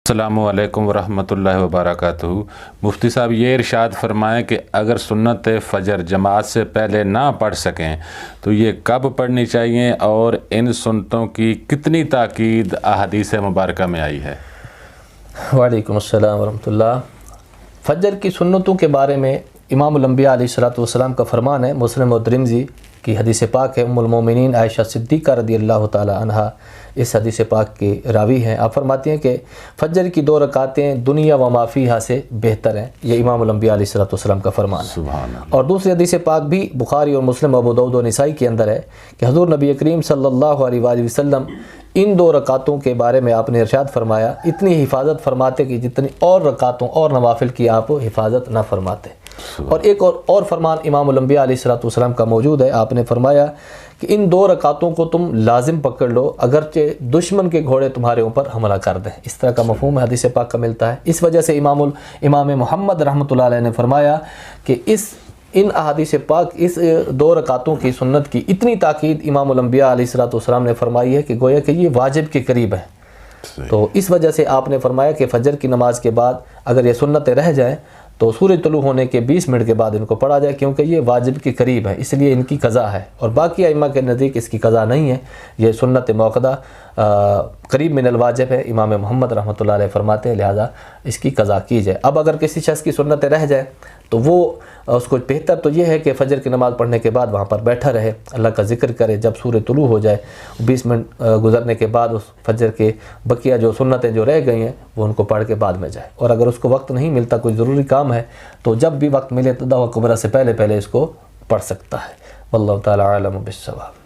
السلام علیکم ورحمۃ اللہ وبرکاتہ۔ مفتی صاحب یہ ارشاد فرمائیں کہ اگر سنت فجر جماعت سے پہلے نہ پڑھ سکیں تو یہ کب پڑھنی چاہیے اور ان سنتوں کی کتنی تاکید احادیث مبارکہ میں آئی ہے؟ وعلیکم السلام ورحمۃ اللہ۔ فجر کی سنتوں کے بارے میں امام الانبیاء علیہ الصلوۃ والسلام کا فرمان ہے، مسلم و ترمذی کی حدیث پاک ہے۔ ام المومنین عائشہ صدیقہ رضی اللہ تعالی عنہا اس حدیث پاک کے راوی ہیں۔ آپ فرماتی ہیں کہ فجر کی 2 رکعتیں دنیا و ما فیہا سے بہتر ہیں، یہ امام الانبیاء علیہ الصلوۃ والسلام کا فرمان ہے۔ سبحان اللہ۔ اور دوسری حدیث پاک بھی بخاری اور مسلم، ابو داؤد و نسائی کے اندر ہے کہ حضور نبی کریم صلی اللہ علیہ وآلہ وسلم ان 2 رکعتوں کے بارے میں آپ نے ارشاد فرمایا، اتنی حفاظت فرماتے کہ جتنی اور رکعتوں اور نوافل کی آپ حفاظت نہ فرماتے۔ اور ایک اور فرمان امام الانبیاء علیہ الصلوۃ والسلام کا موجود ہے، آپ نے فرمایا کہ ان 2 رکعتوں کو تم لازم پکڑ لو اگرچہ دشمن کے گھوڑے تمہارے اوپر حملہ کر دیں۔ اس طرح کا مفہوم حدیث پاک کا ملتا ہے۔ اس وجہ سے امام محمد رحمۃ اللہ علیہ نے فرمایا کہ ان احادیث پاک اس 2 رکعتوں کی سنت کی اتنی تاکید امام الانبیاء علیہ الصلوۃ والسلام نے فرمائی ہے کہ گویا کہ یہ واجب کے قریب ہے۔ تو اس وجہ سے آپ نے فرمایا کہ فجر کی نماز کے بعد اگر یہ سنتیں رہ جائیں تو سورج طلوع ہونے کے 20 منٹ کے بعد ان کو پڑھا جائے، کیونکہ یہ واجب کے قریب ہے، اس لیے ان کی قضا ہے۔ اور باقی ائمہ کے نزدیک اس کی قضا نہیں ہے، یہ سنت موقدہ قریب من الواجب ہے، امام محمد رحمۃ اللہ علیہ فرماتے ہیں، لہذا اس کی قضا کی جائے۔ اب اگر کسی شخص کی سنتیں رہ جائیں تو وہ اس کو بہتر تو یہ ہے کہ فجر کی نماز پڑھنے کے بعد وہاں پر بیٹھا رہے، اللہ کا ذکر کرے، جب سورج طلوع ہو جائے 20 منٹ گزرنے کے بعد اس فجر کے بقیہ جو سنتیں جو رہ گئی ہیں وہ ان کو پڑھ کے بعد میں جائے۔ اور اگر اس کو وقت نہیں ملتا، کوئی ضروری کام ہے، تو جب بھی وقت ملے تو دعوی کبریٰ سے پہلے اس کو پڑھ سکتا ہے۔ واللہ تعالی عالم بالصواب۔